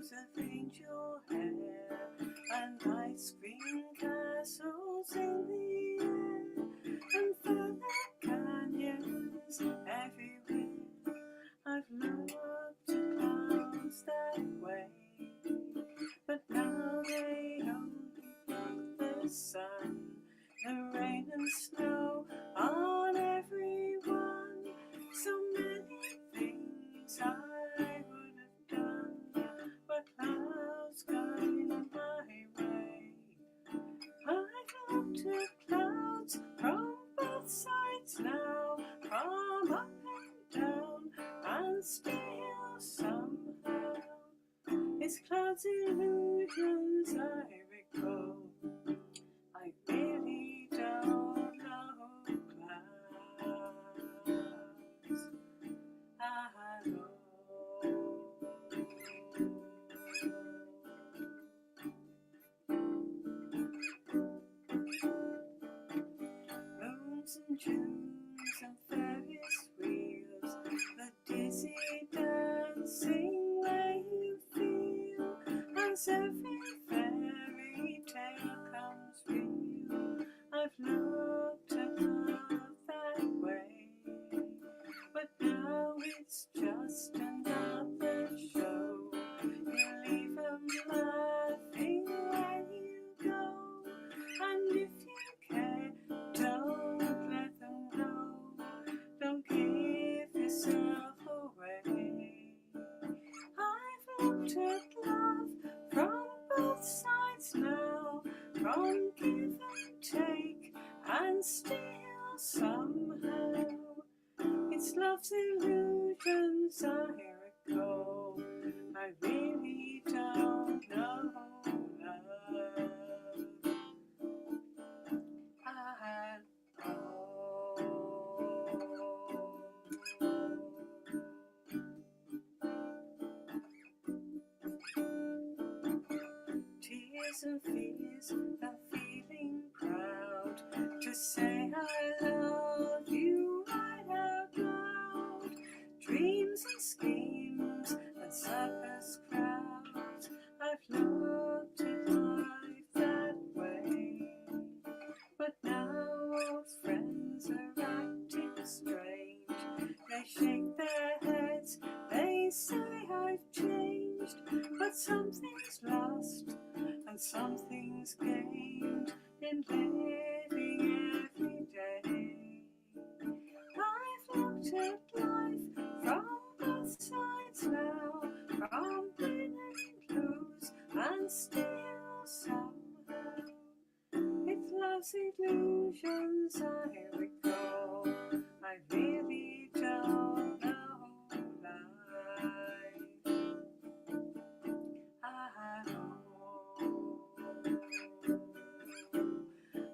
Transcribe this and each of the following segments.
rainbows of angel hair and ice cream castles in the air and further canyons everywhere. I've looked at clouds that way, but now they only block the sun, the rain and snow on everyone. So many things I would have done, but clouds coming my way. I've looked at clouds from both sides now, from up and down, and still somehow it's clouds illusions I recall. I really don't know clouds at all. Moons and Junes and Ferris wheels, the dizzy dancing way you feel as every fairy tale comes real. I've looked at love that way, but now it's just another show. You leave them laughing when you go, and if you care, don't let them know. Don't give yourself away. I've looked at love from both sides now, from give and take, and still somehow it's love's illusions I recall. I really don't know love at all. Tears and fears and feeling proud to say I love you right out loud. Dreams and schemes and circus crowds, I've looked at life that way, but now old friends are acting strange. They shake their heads, they say I've changed, but something's lost and something's gained in living every day. I've looked at life from both sides now, from win and lose, and still somehow it's love's illusions I recall. I really don't know life at all.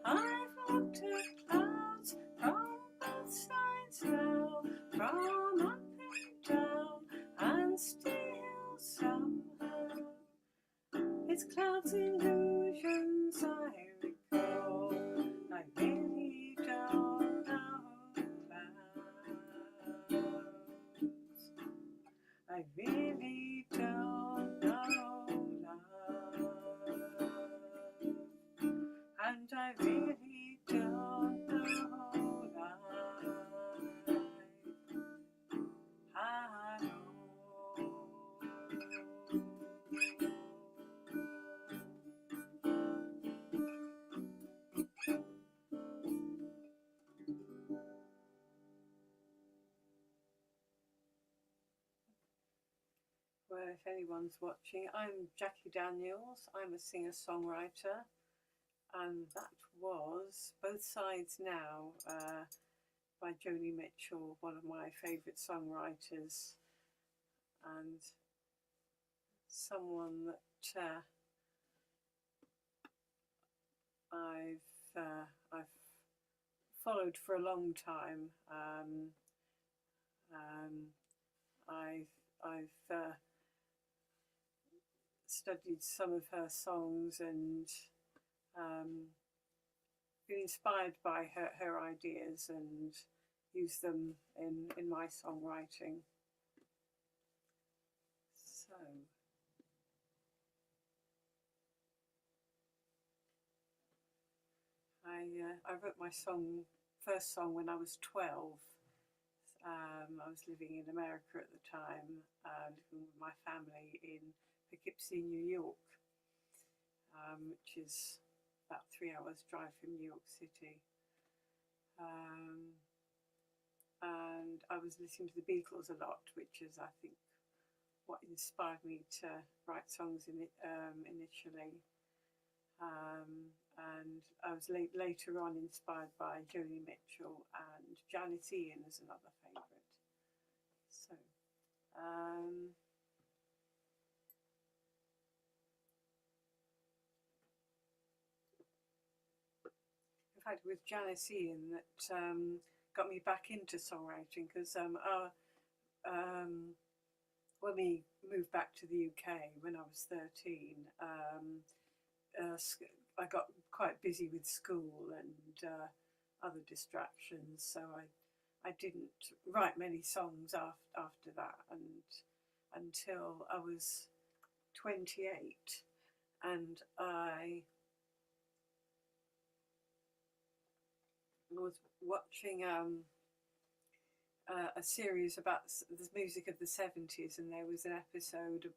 I've looked at clouds from both sides now, from up and down, and still somehow it's clouds illusions I recall. I really don't know clouds. I really don't know love, and I really don't know life at all. Well, if anyone's watching, I'm Jackie Daniels. I'm a singer-songwriter, and that was Both Sides Now by Joni Mitchell, one of my favourite songwriters, and someone that I've followed for a long time. I've studied some of her songs and been inspired by her ideas and use them in my songwriting. So I wrote my first song when I was 12. I was living in America at the time, living with my family in Poughkeepsie, New York, which is about 3 hours drive from New York City. And I was listening to the Beatles a lot, which is, I think, what inspired me to write songs initially. And I was later on inspired by Joni Mitchell, and Janis Ian is another favourite. So, in fact, with Janis Ian, that got me back into songwriting, because when we moved back to the UK when I was 13, I got quite busy with school and other distractions, so I didn't write many songs after that, and until I was 28, and I was watching a series about the music of the 70s, and there was an episode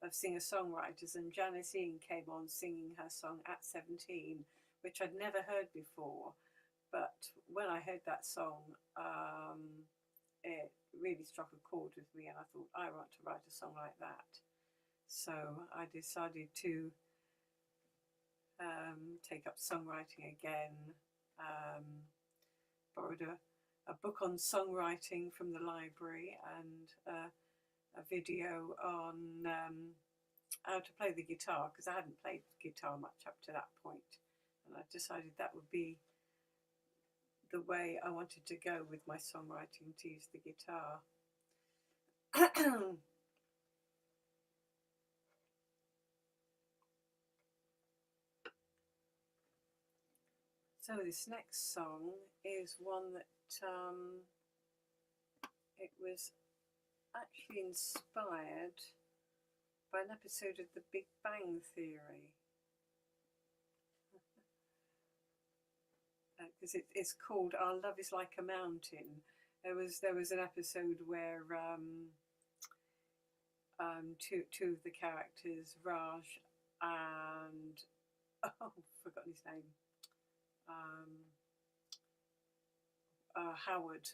of singer-songwriters, and Janis Ian came on singing her song At 17, which I'd never heard before. But when I heard that song, it really struck a chord with me, and I thought, I want to write a song like that. So I decided to take up songwriting again, borrowed a book on songwriting from the library, and a video on how to play the guitar, because I hadn't played guitar much up to that point, and I decided that would be the way I wanted to go with my songwriting, to use the guitar. So this next song is one that it was actually inspired by an episode of The Big Bang Theory, because it's called Our Love Is Like a Mountain. There was an episode where two of the characters, Raj and forgotten his name, Howard.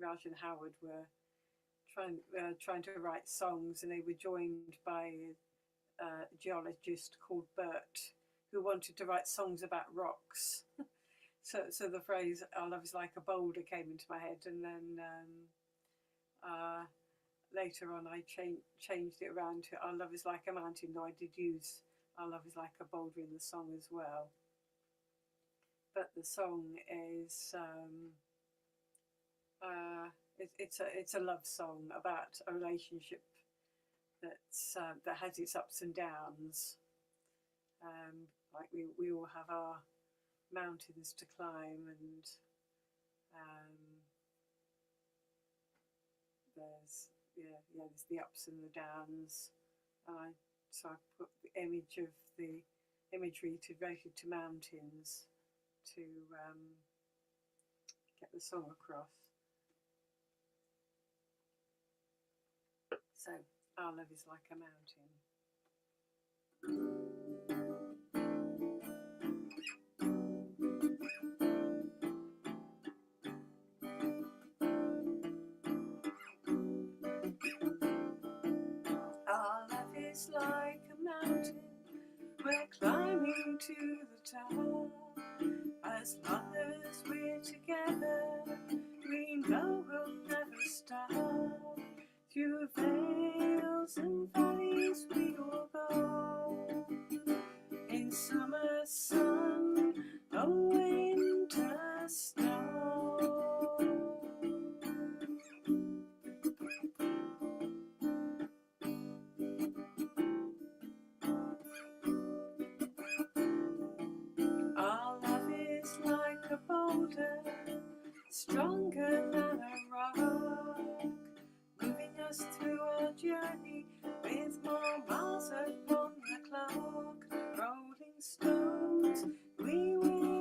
Raj and Howard were trying to write songs, and they were joined by a geologist called Bert, who wanted to write songs about rocks. so the phrase "Our love is like a boulder" came into my head, and then later on I changed it around to "Our love is like a mountain," though I did use "Our love is like a boulder" in the song as well. But the song is it's a love song about a relationship that has its ups and downs. Like we all have our mountains to climb, and there's the ups and the downs. So I put the imagery related to mountains to get the song across. So, our love is like a mountain. Our love is like a mountain, we're climbing to the top. As long as we're together, we know we'll never stop. Through vales and valleys we will go, in summer sun or winter snow. Our love is like a boulder, stronger than a rock, moving us through our journey with more miles upon the clock. Rolling stones we will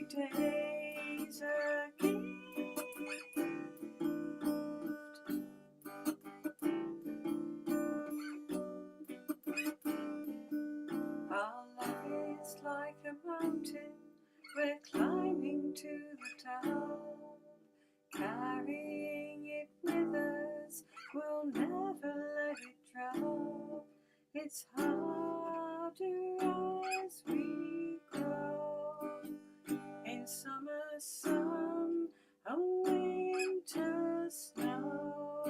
day's a gift. Our love is like a mountain, we're climbing to the top, carrying it with us, we'll never let it drop. It's harder as we grow, in summer sun and winter snow.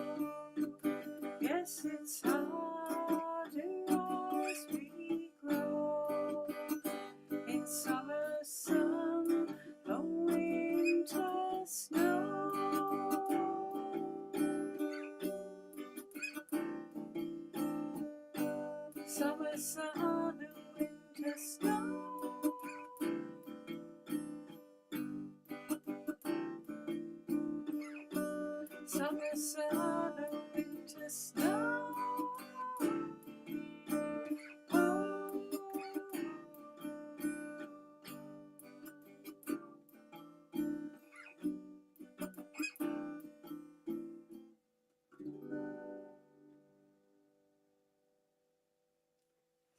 Yes, it's harder as we grow, in summer sun and winter snow. Summer sun and winter snow. Summer sun and winter snow. Oh.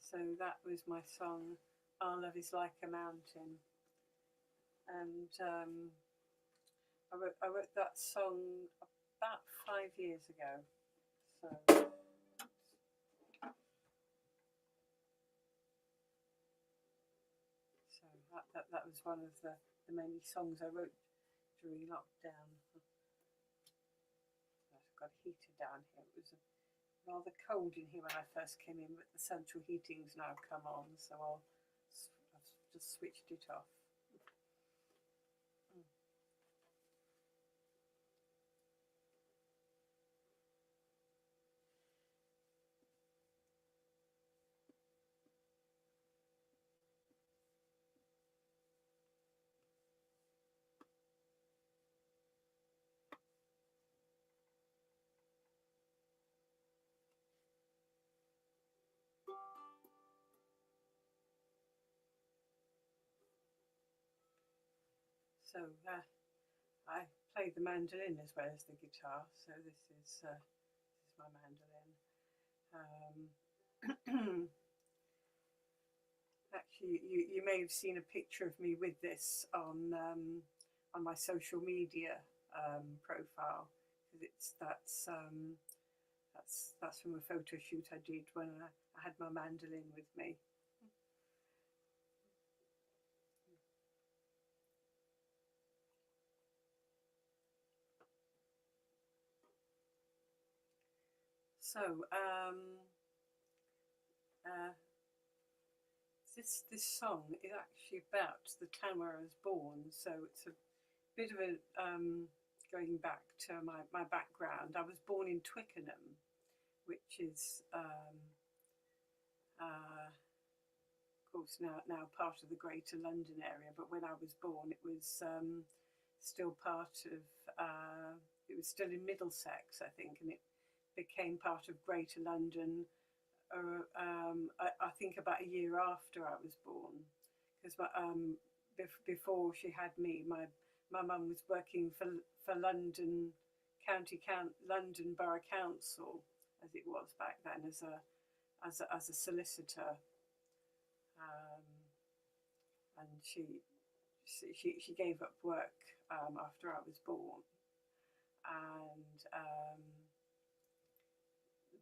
So that was my song, Our Love is Like a Mountain. And I wrote that song about 5 years ago. So that was one of the many songs I wrote during lockdown. I've got a heater down here. It was rather cold in here when I first came in, but the central heating's now come on, so I've just switched it off. So I play the mandolin as well as the guitar, so this is my mandolin. Actually, you may have seen a picture of me with this on my social media profile, because that's from a photo shoot I did when I had my mandolin with me. So this song is actually about the town where I was born, so it's a bit of a going back to my background. I was born in Twickenham, which is of course now part of the Greater London area, but when I was born it was still part of it was still in Middlesex, I think, and it became part of Greater London I think about a year after I was born, because before she had me, my mum was working for London London Borough Council, as it was back then, as a solicitor, and she gave up work after I was born, and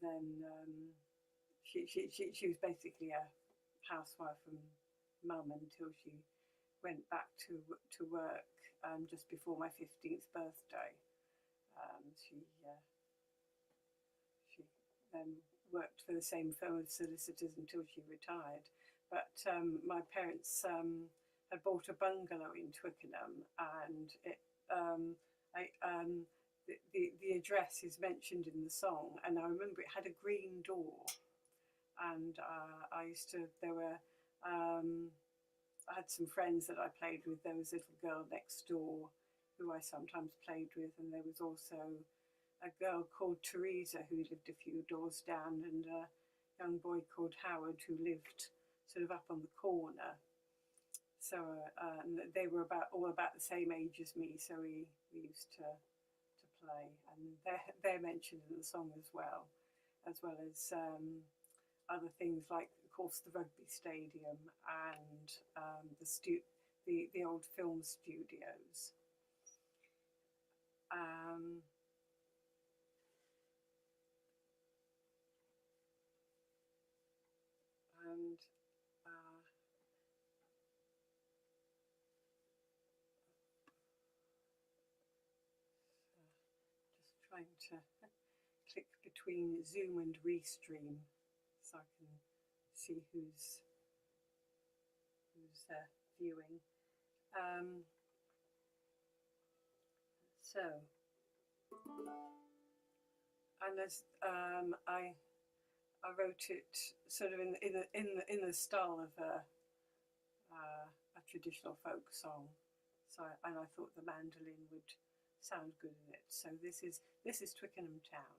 then she was basically a housewife and mum until she went back to work just before my 15th birthday. She then worked for the same firm of solicitors until she retired. But my parents had bought a bungalow in Twickenham, and the address is mentioned in the song, and I remember it had a green door, and I had some friends that I played with. There was a little girl next door who I sometimes played with, and there was also a girl called Teresa who lived a few doors down, and a young boy called Howard who lived sort of up on the corner. So and they were all about the same age as me, so we used to play, and they're mentioned in the song as well as other things like, of course, the rugby stadium and the old film studios. And just trying to click between Zoom and Restream so I can see who's viewing. So, and as I wrote it sort of in the style of a traditional folk song. So, and I thought the mandolin would sound good in it. So this is Twickenham Town.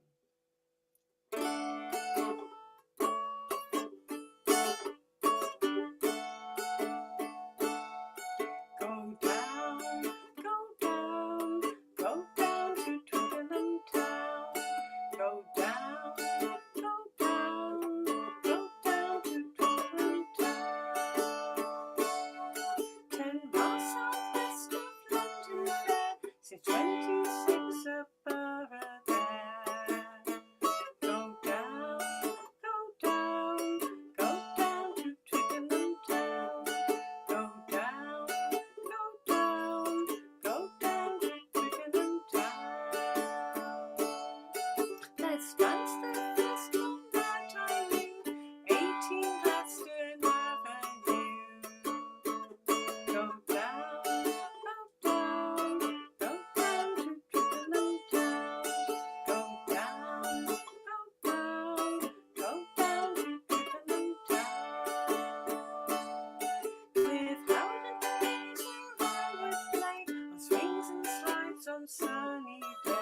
Sunny days,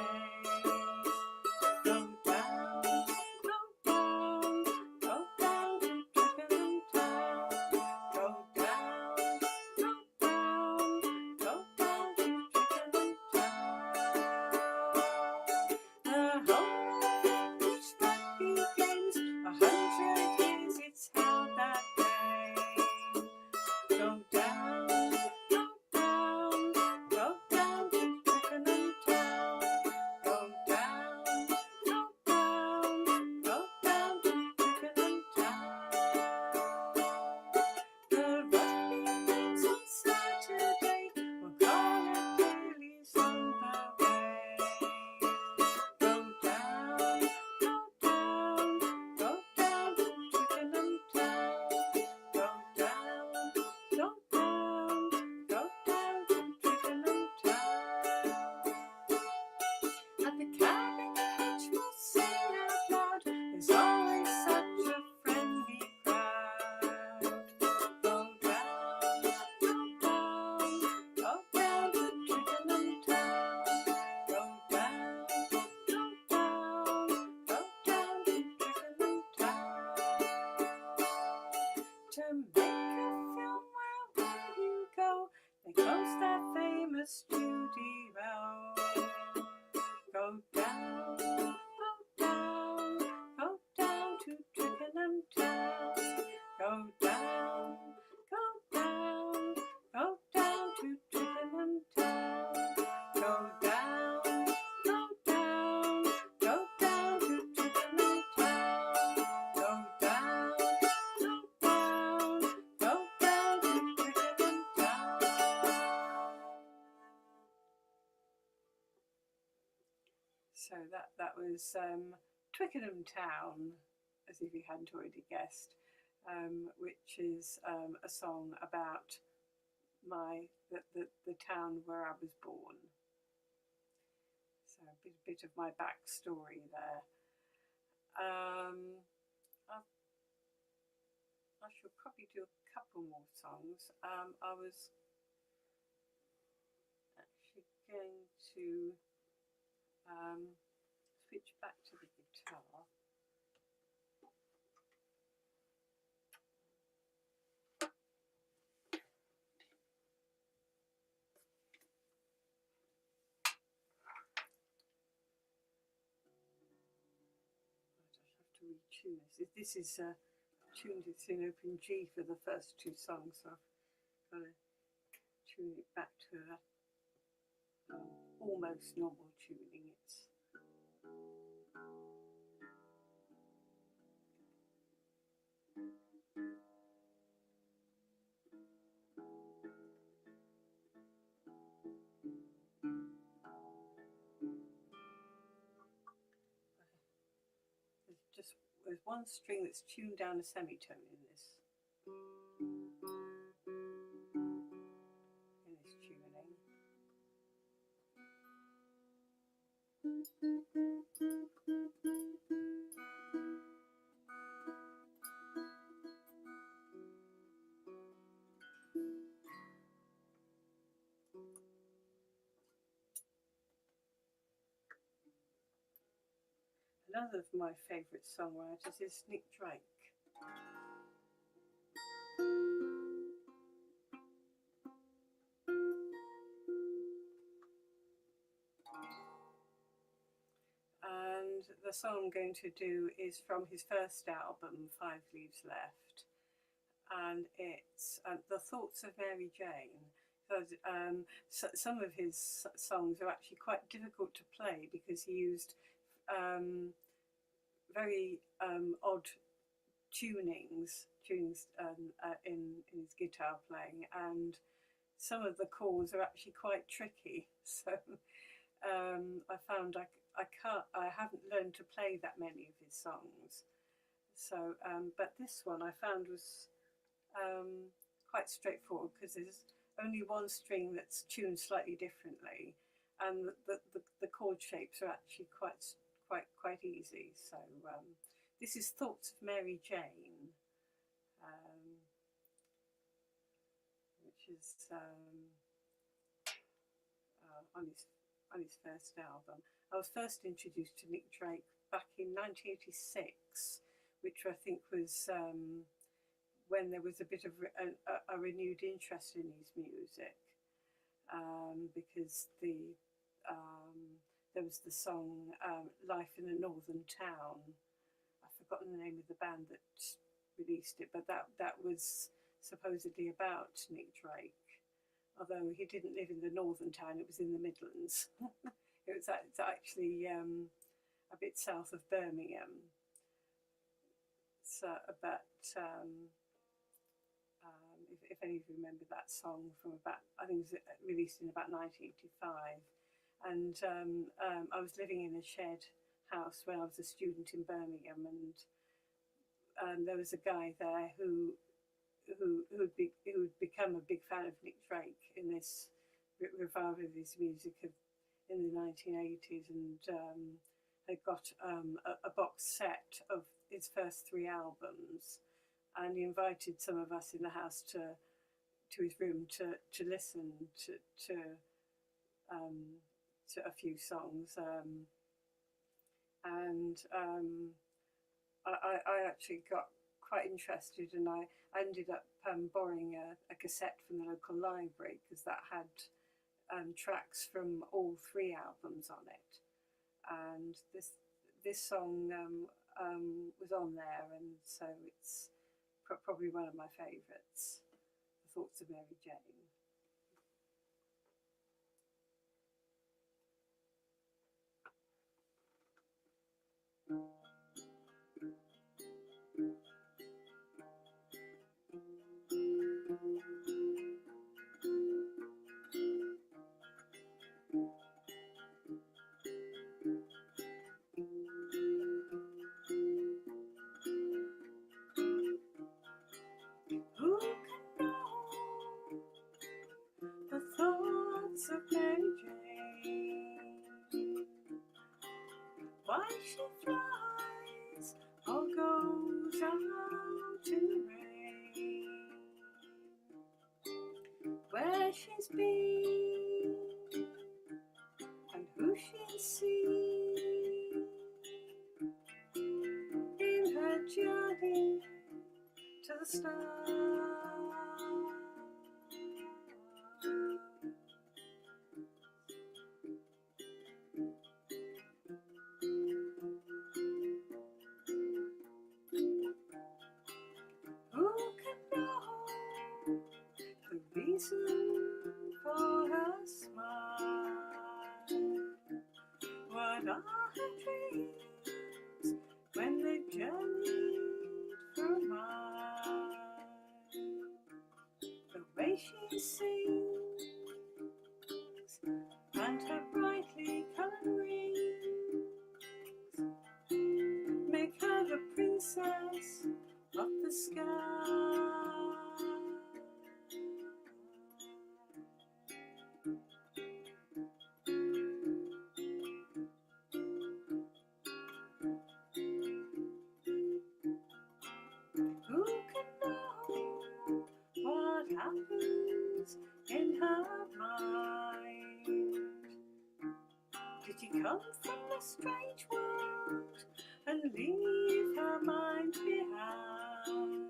go down to Twickenham Town, go down to Twickenham Town. The whole village rugby games, 100 years it's held that day. Go down to Twickenham Town, go down to Twickenham Town. The rugby games on Saturday were Connor Daly's on the way. Go down to Twickenham Town, go down to Twickenham Town. At the cabin pitch we'll sing out loud, there's always such a friendly crowd. Go down to Twickenham Town, go down to Twickenham Town. To make a film, where will you go? They closed that famous studio. Go down to Twickenham Town, go down to Twickenham Town, go down to Twickenham Town, go down to Twickenham Town. So that was Twickenham Town, as if you hadn't already guessed, which is a song about the town where I was born. So a bit of my backstory there. I should probably do a couple more songs. I was actually going to switch back to the guitar. retune this. This is tuned, it's in open G for the first two songs, so I've got to tune it back to almost normal tuning. It's there's one string that's tuned down a semitone in this tuning. Another of my favourite songwriters is Nick Drake. And the song I'm going to do is from his first album, Five Leaves Left, and it's The Thoughts of Mary Jane. So, some of his songs are actually quite difficult to play because he used very odd tunings in his guitar playing, and some of the chords are actually quite tricky. So I found I haven't learned to play that many of his songs. So, but this one I found was quite straightforward because there's only one string that's tuned slightly differently, and the chord shapes are actually quite easy. So this is Thoughts of Mary Jane, which is on his first album. I was first introduced to Nick Drake back in 1986, which I think was when there was a bit of a renewed interest in his music, because there was the song Life in a Northern Town. I've forgotten the name of the band that released it, but that was supposedly about Nick Drake, although he didn't live in the northern town, it was in the Midlands. It's actually a bit south of Birmingham. So, but if any of you remember that song from about, I think it was released in about 1985, and I was living in a shared house when I was a student in Birmingham, and there was a guy there who'd become a big fan of Nick Drake in this revival of his music in the 1980s, and had got a box set of his first three albums, and he invited some of us in the house to his room to listen to a few songs, and I actually got quite interested, and I ended up borrowing a cassette from the local library because that had tracks from all three albums on it, and this song was on there, and so it's probably one of my favourites, The Thoughts of Mary Jane. Who can know the thoughts of Mary Jane? Why she flies or goes out in the rain? Where she's been and who she's seen in her journey to the stars. are her dreams when they journeyed for a mile. The way she sings and her brightly coloured wings make her the princess of the sky. Who can know what happens in her mind? Did she come from a strange world and leave her mind behind?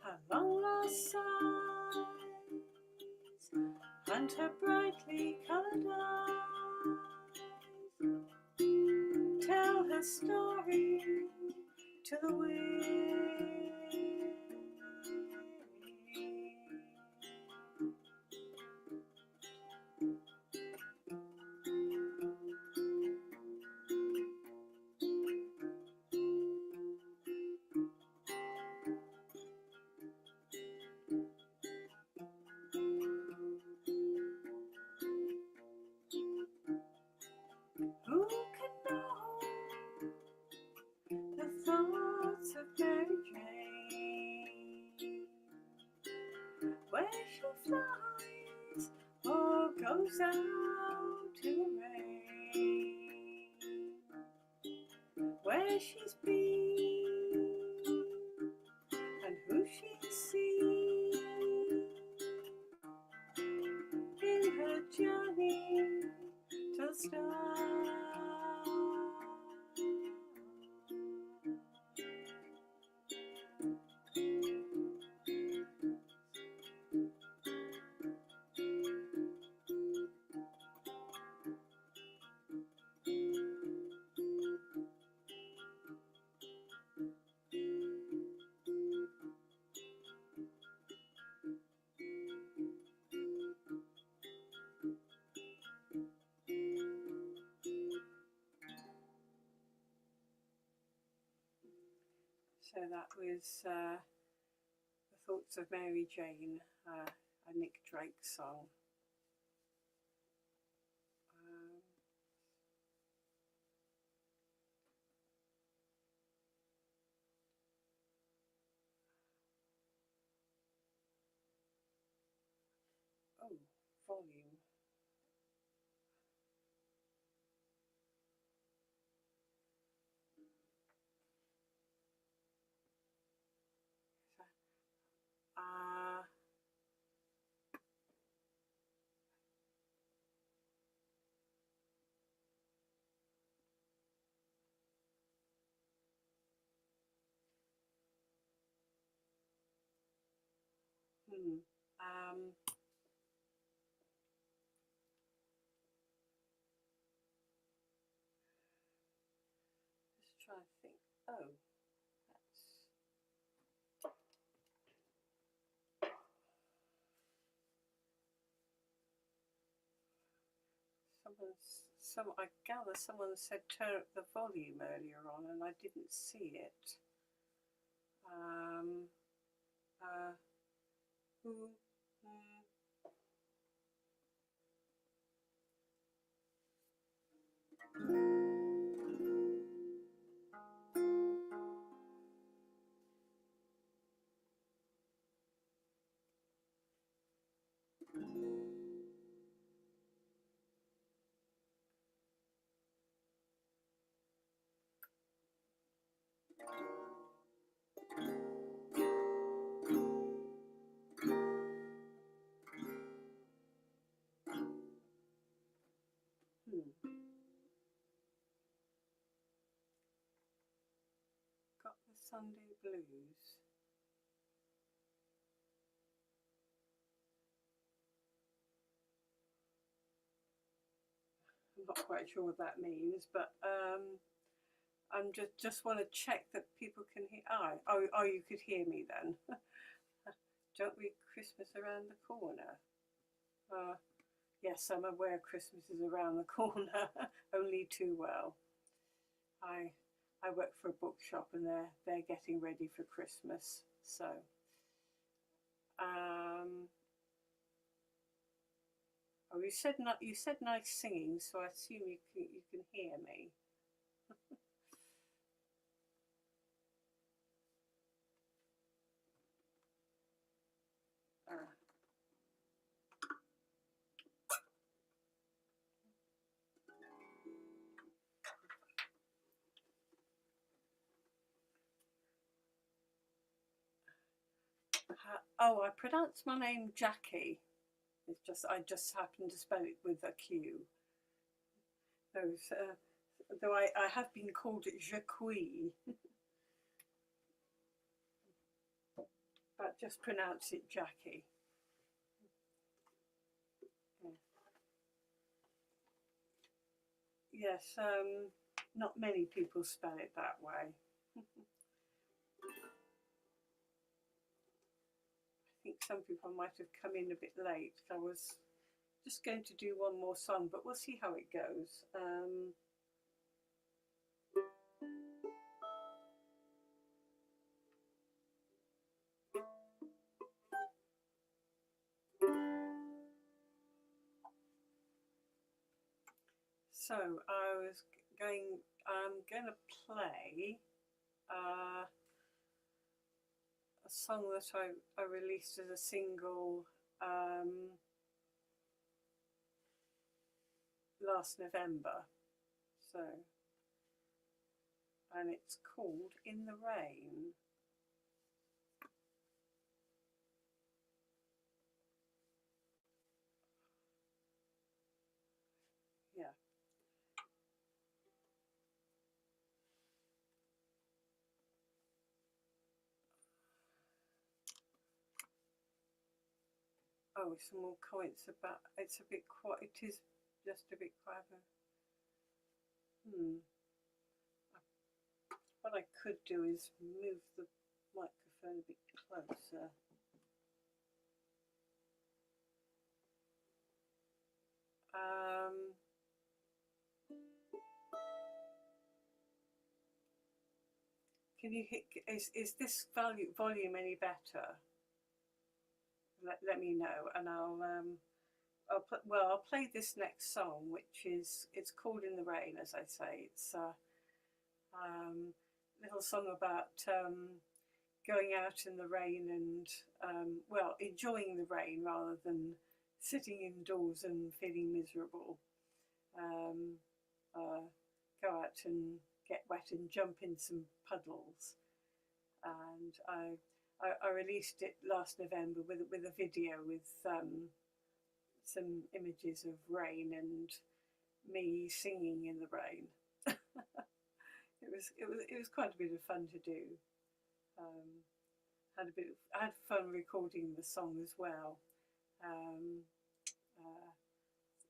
Her long lost sighs and her brightly coloured eyes tell her story to the wind. Who can know the thoughts of Mary Jane, where she flies or goes out in the rain, where she's been and who she's seen in her journey to the stars. So that was The Thoughts of Mary Jane, a Nick Drake song. Oh, volume. Just trying to think. Oh, that's I gather someone said turn up the volume earlier on and I didn't see it. Got the Sunday Blues. I'm not quite sure what that means, but I'm just want to check that people can hear. Oh, you could hear me then. Don't we Christmas around the corner? Yes, I'm aware Christmas is around the corner, only too well. I work for a bookshop and they're getting ready for Christmas. So oh, you said nice singing, so I assume you can hear me. Oh, I pronounce my name Jackie. It's just I just happen to spell it with a Q. Though I have been called Jacqui, but just pronounce it Jackie. Yes, not many people spell it that way. I think some people might have come in a bit late. I was just going to do one more song, but we'll see how it goes. So I'm going to play a song that I released as a single last November. So, and it's called In the Rain. Yeah. Oh, some more comments about it's a bit quiet. It is just a bit quieter. What I could do is move the microphone a bit closer. Can you hit? Is this volume any better? Let me know, and I'll play this next song, which it's called In the Rain, as I say. It's a little song about going out in the rain and well, enjoying the rain rather than sitting indoors and feeling miserable. Go out and get wet and jump in some puddles. And I released it last November with a video with some images of rain and me singing in the rain. It was quite a bit of fun to do. I had fun recording the song as well.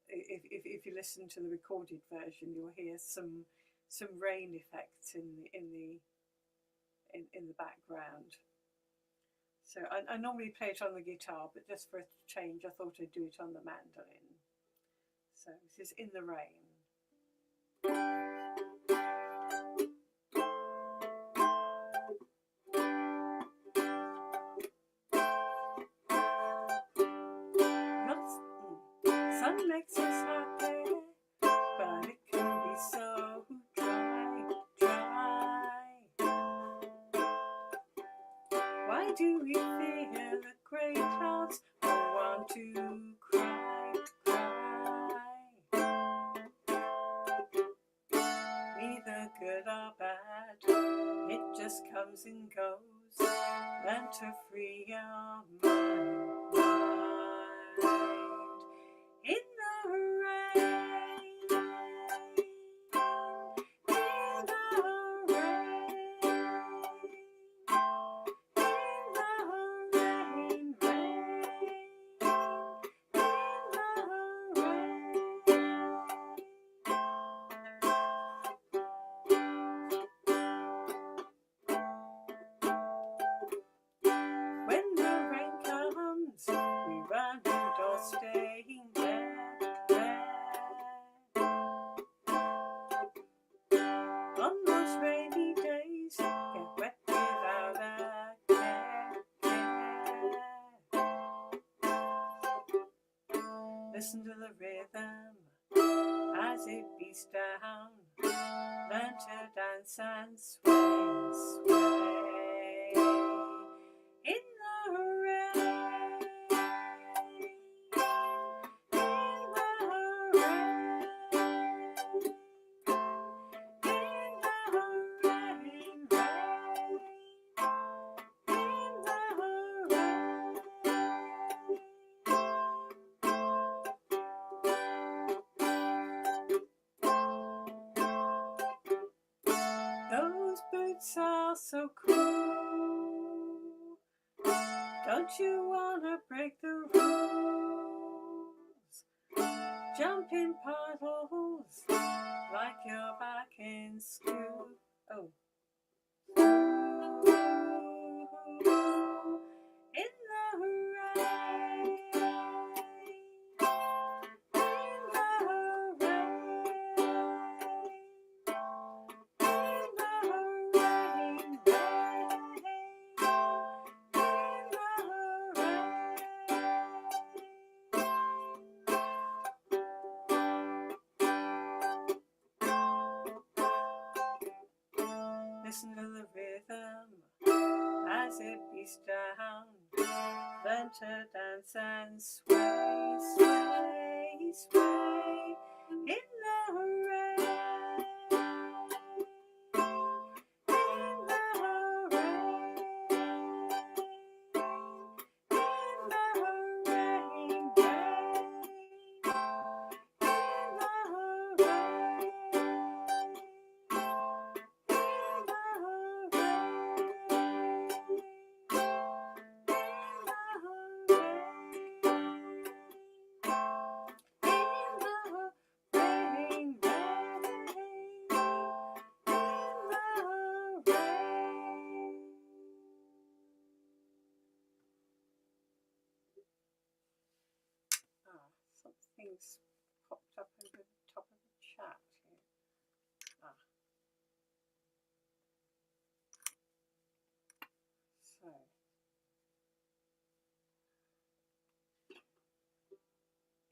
If you listen to the recorded version, you'll hear some rain effects in the background. So I normally play it on the guitar, but just for a change, I thought I'd do it on the mandolin. So this is In the Rain. Sun makes us happy, but it can be so dry. Why do we fear the grey clouds or want to cry? Neither good or bad, it just comes and goes, meant to free our mind. In the rain, in the rain, in the when the rain comes, we run indoors, staying there. Listen to the rhythm as it beats down. Learn to dance and sway, sway in the rain, in the rain, in the rain, in the rain. Those boots are so cool. Don't you wanna break the rules? Jump in puddles like you're back in school. Oh. In the rain, in the listen to the rhythm as it beats down. Learn to dance and sway, sway, sway in the rain, in the rain, in the rain, something's popped up over the top of the chat here. So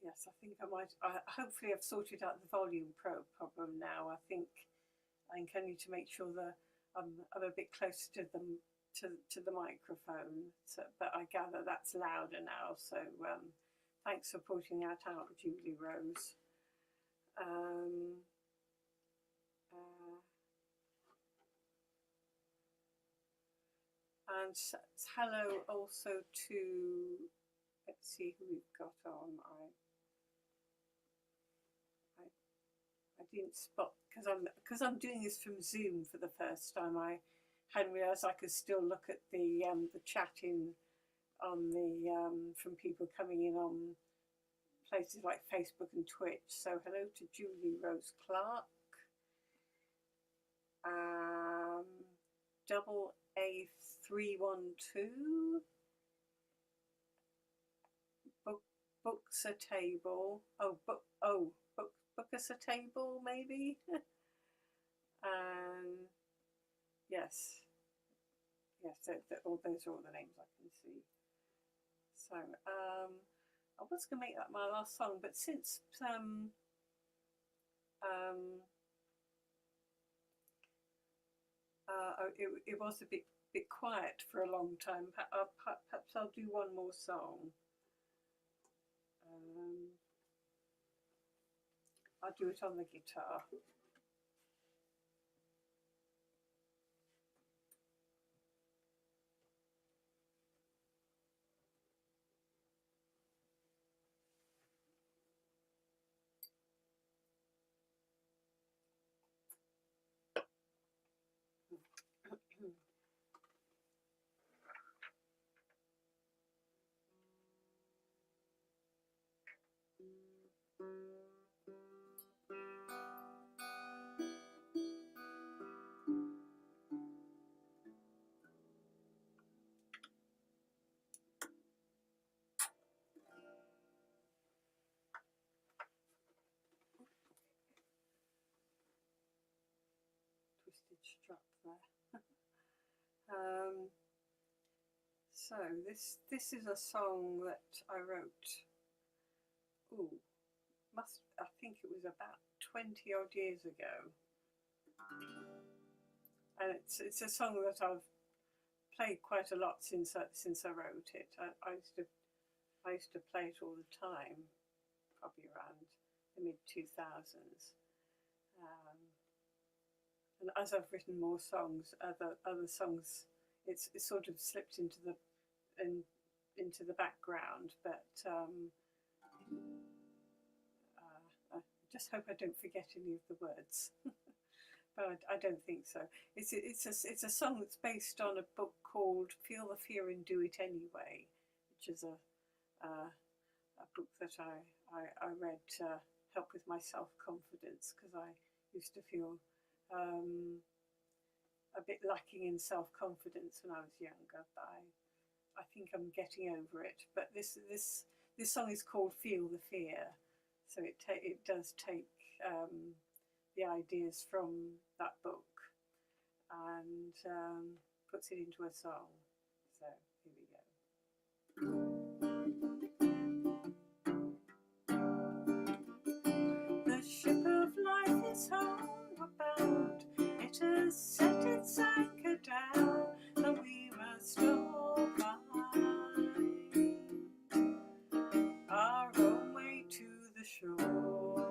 yes, I think I might. Hopefully, I've sorted out the volume problem now. I think I need to make sure that I'm a bit closer to them to the microphone. So, but I gather that's louder now. So thanks for pointing that out, Julie Rose. And hello also to, let's see who we've got on. I didn't spot, because I'm doing this from Zoom for the first time. I hadn't realised I could still look at the chatting on the from people coming in on places like Facebook and Twitch. So hello to Julie Rose Clark, double A312, books a table. Book us a table maybe. Yes, all those are all the names I can see. So I was going to make that my last song, but since it was a bit quiet for a long time, perhaps I'll do one more song. I'll do it on the guitar. Twisted strap there. So this is a song that I wrote I think it was about 20 odd years ago, and it's a song that I've played quite a lot since I wrote it. I used to play it all the time, probably around the mid-2000s. And as I've written more songs, other songs, it's sort of slipped into the background. But I just hope I don't forget any of the words. But I don't think so. It's a song that's based on a book called "Feel the Fear and Do It Anyway," which is a book that I read to help with my self-confidence, because I used to feel a bit lacking in self-confidence when I was younger, but I think I'm getting over it. But this song is called "Feel the Fear," so it does take the ideas from that book and puts it into a song. So here we go. The ship of life is homeward bound. It has set its anchor down, and we must all find our own way to the shore.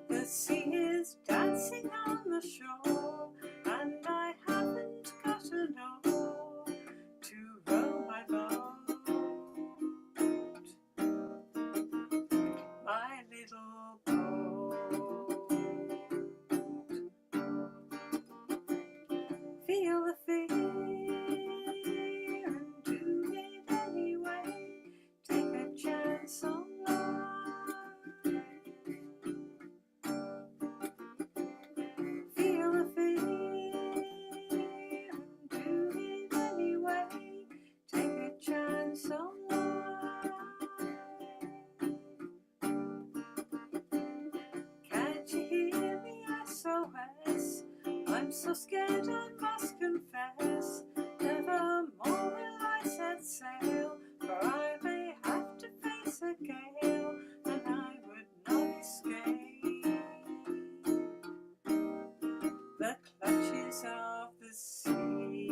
The sea is dancing on the shore, and I haven't got an oar to row my boat. My little boat. Feel the fear and do it anyway. Take a chance on life. Feel the fear and do it anyway. Take a chance on life. Can't you hear the SOS? I'm so scared I must confess. Never more will I set sail, for I may have to face a gale, and I would not escape the clutches of the sea.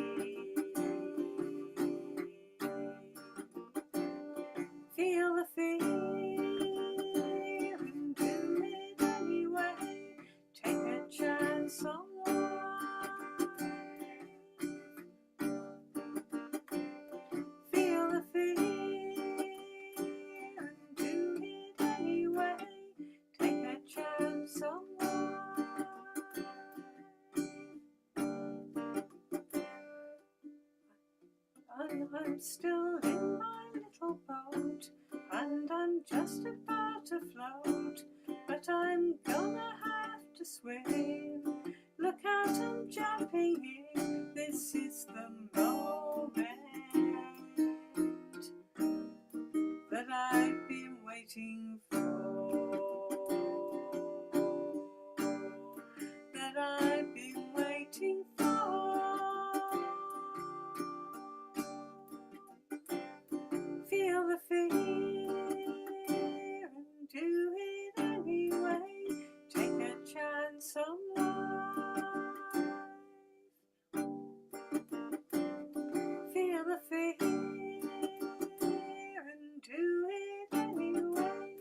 Feel the fear and do it anyway. Take a chance on life. Feel the fear and do it anyway. Take a chance on life. I'm still in my little boat, and I'm just about to float, but I'm gonna have to swim. Look out, I'm jumping in. This is the moment that I've been waiting for. That I've been waiting for. Feel the fear and do it anyway. Take a chance on life. Feel the fear and do it anyway.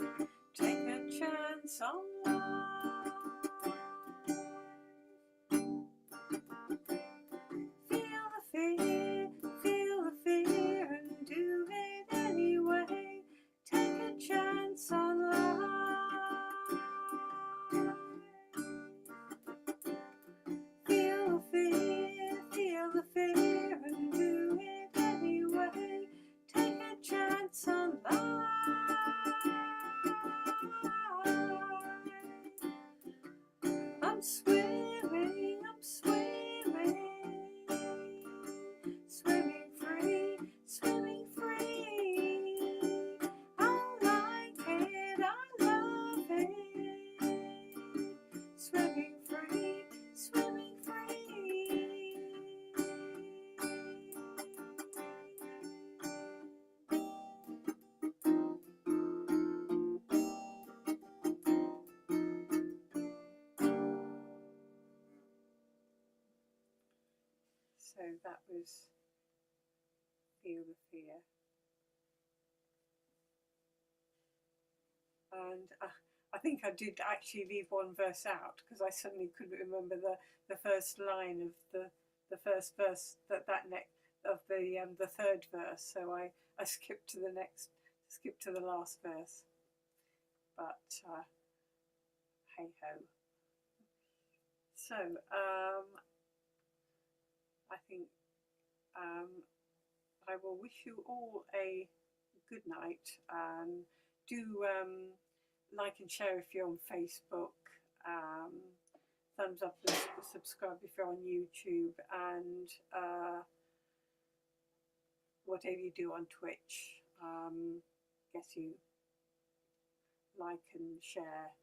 is Feel the Fear. And I think I did actually leave one verse out because I suddenly couldn't remember the first line of the first verse of the third verse. So I skipped to the last verse. But hey ho. So I think I will wish you all a good night, and do like and share if you're on Facebook, thumbs up and subscribe if you're on YouTube, and whatever you do on Twitch, guess you like and share.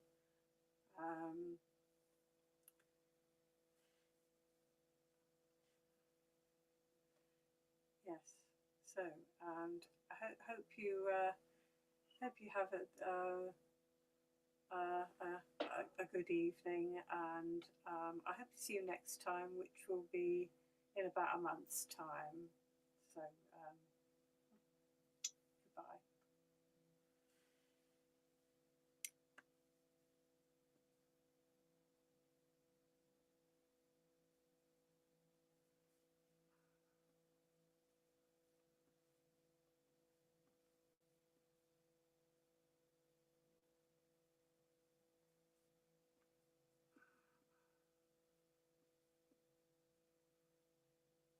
Yes, so, and I hope you have a good evening, and I hope to see you next time, which will be in about a month's time. So